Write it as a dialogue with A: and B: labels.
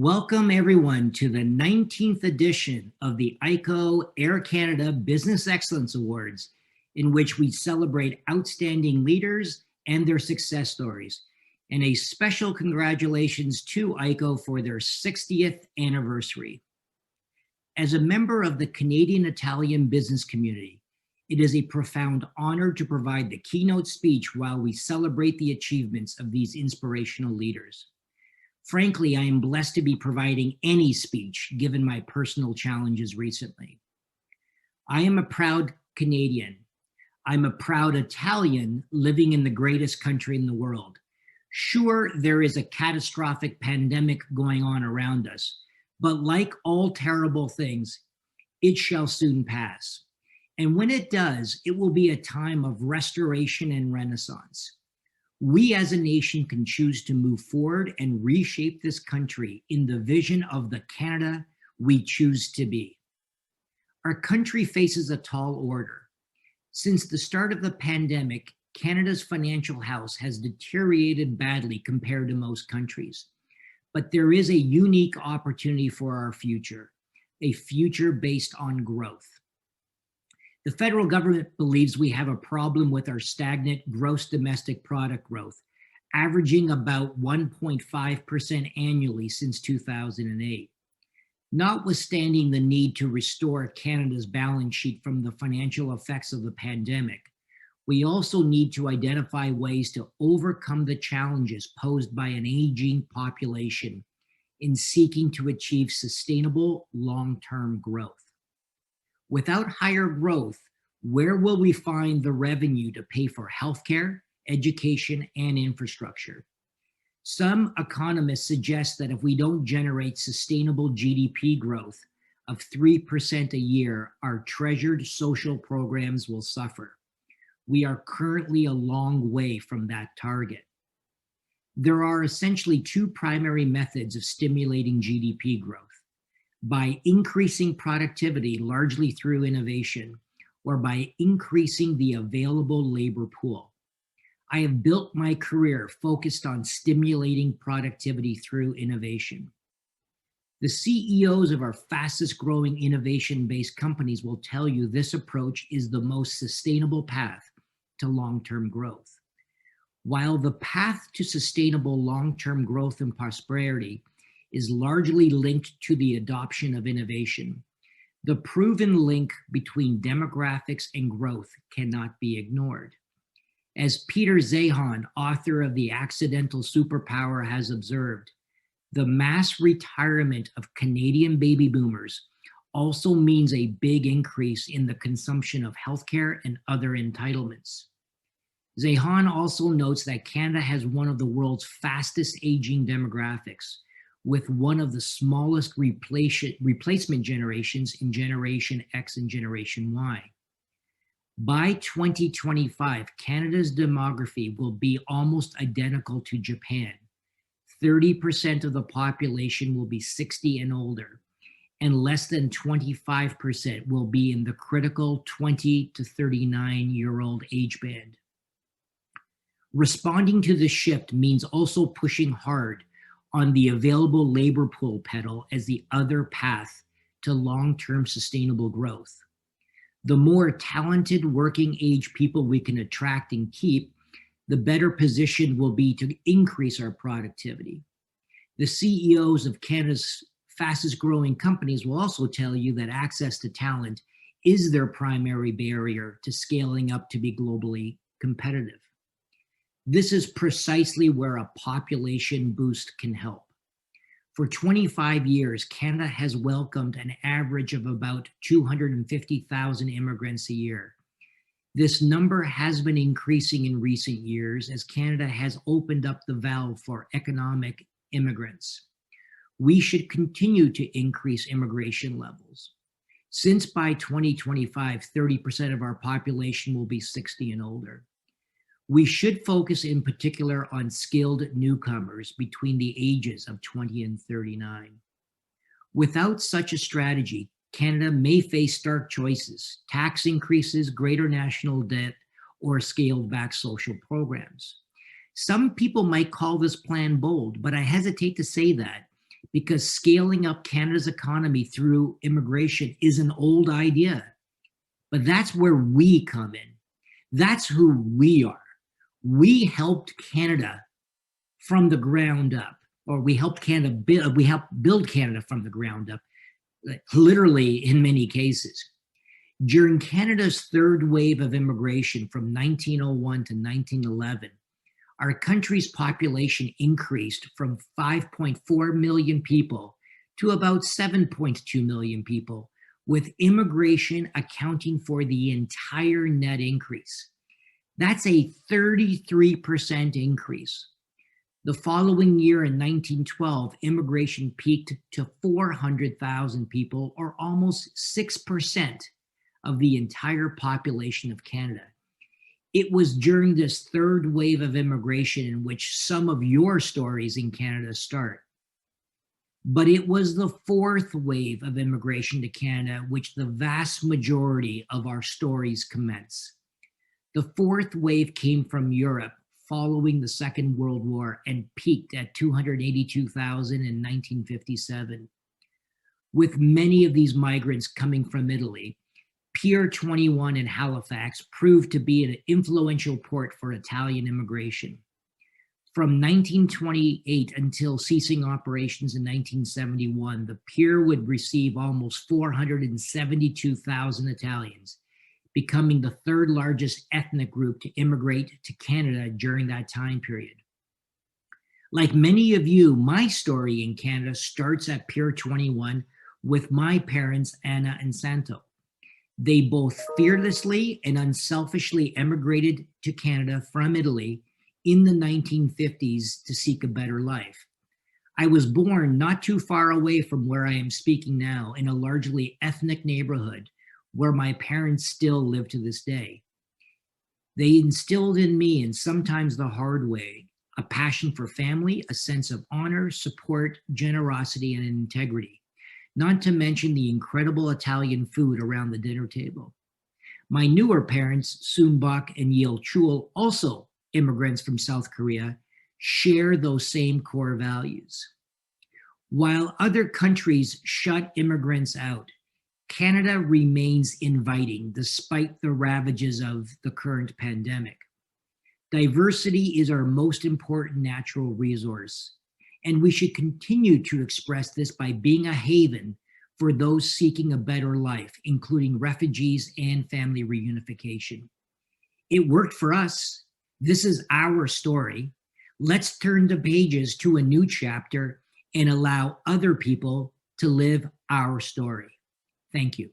A: Welcome everyone to the 19th edition of the ICCO Air Canada Business Excellence Awards, in which we celebrate outstanding leaders and their success stories. And a special congratulations to ICCO for their 60th anniversary. As a member of the Canadian-Italian business community, it is a profound honor to provide the keynote speech while we celebrate the achievements of these inspirational leaders. Frankly, I am blessed to be providing any speech given my personal challenges recently. I am a proud Canadian. I'm a proud Italian living in the greatest country in the world. Sure, there is a catastrophic pandemic going on around us, but like all terrible things, it shall soon pass. And when it does, it will be a time of restoration and renaissance. We as a nation can choose to move forward and reshape this country in the vision of the Canada we choose to be. Our country faces a tall order. Since the start of the pandemic, Canada's financial house has deteriorated badly compared to most countries. But there is a unique opportunity for our future, a future based on growth. The federal government believes we have a problem with our stagnant gross domestic product growth, averaging about 1.5% annually since 2008. Notwithstanding the need to restore Canada's balance sheet from the financial effects of the pandemic, we also need to identify ways to overcome the challenges posed by an aging population in seeking to achieve sustainable long-term growth. Without higher growth, where will we find the revenue to pay for healthcare, education, and infrastructure? Some economists suggest that if we don't generate sustainable GDP growth of 3% a year, our treasured social programs will suffer. We are currently a long way from that target. There are essentially two primary methods of stimulating GDP growth: by increasing productivity largely through innovation, or by increasing the available labor pool. I have built my career focused on stimulating productivity through innovation. The CEOs of our fastest growing innovation-based companies will tell you this approach is the most sustainable path to long-term growth. While the path to sustainable long-term growth and prosperity is largely linked to the adoption of innovation, the proven link between demographics and growth cannot be ignored. As Peter Zeihan, author of The Accidental Superpower, has observed, the mass retirement of Canadian baby boomers also means a big increase in the consumption of healthcare and other entitlements. Zeihan also notes that Canada has one of the world's fastest aging demographics, with one of the smallest replacement generations in Generation X and Generation Y. By 2025, Canada's demography will be almost identical to Japan. 30% of the population will be 60 and older, and less than 25% will be in the critical 20 to 39-year-old age band. Responding to this shift means also pushing hard on the available labor pool pedal as the other path to long-term sustainable growth. The more talented working age people we can attract and keep, the better position we'll be to increase our productivity. The CEOs of Canada's fastest growing companies will also tell you that access to talent is their primary barrier to scaling up to be globally competitive. This is precisely where a population boost can help. For 25 years, Canada has welcomed an average of about 250,000 immigrants a year. This number has been increasing in recent years as Canada has opened up the valve for economic immigrants. We should continue to increase immigration levels. Since by 2025, 30% of our population will be 60 and older. We should focus in particular on skilled newcomers between the ages of 20 and 39. Without such a strategy, Canada may face stark choices: tax increases, greater national debt, or scaled back social programs. Some people might call this plan bold, but I hesitate to say that because scaling up Canada's economy through immigration is an old idea. But that's where we come in. That's who we are. We helped Canada from the ground up, or we helped build Canada from the ground up, literally in many cases. During Canada's third wave of immigration from 1901 to 1911, our country's population increased from 5.4 million people to about 7.2 million people, with immigration accounting for the entire net increase. That's a 33% increase. The following year in 1912, immigration peaked to 400,000 people, or almost 6% of the entire population of Canada. It was during this third wave of immigration in which some of your stories in Canada start. But it was the fourth wave of immigration to Canada which the vast majority of our stories commence. The fourth wave came from Europe following the Second World War and peaked at 282,000 in 1957. With many of these migrants coming from Italy, Pier 21 in Halifax proved to be an influential port for Italian immigration. From 1928 until ceasing operations in 1971, the pier would receive almost 472,000 Italians, becoming the third largest ethnic group to immigrate to Canada during that time period. Like many of you, my story in Canada starts at Pier 21 with my parents, Anna and Santo. They both fearlessly and unselfishly emigrated to Canada from Italy in the 1950s to seek a better life. I was born not too far away from where I am speaking now, in a largely ethnic neighborhood where my parents still live to this day. They instilled in me, and sometimes the hard way, a passion for family, a sense of honor, support, generosity, and integrity, not to mention the incredible Italian food around the dinner table. My newer parents, Soonbok and Yil Chul, also immigrants from South Korea, share those same core values. While other countries shut immigrants out, Canada remains inviting despite the ravages of the current pandemic. Diversity is our most important natural resource, and we should continue to express this by being a haven for those seeking a better life, including refugees and family reunification. It worked for us. This is our story. Let's turn the pages to a new chapter and allow other people to live our story. Thank you.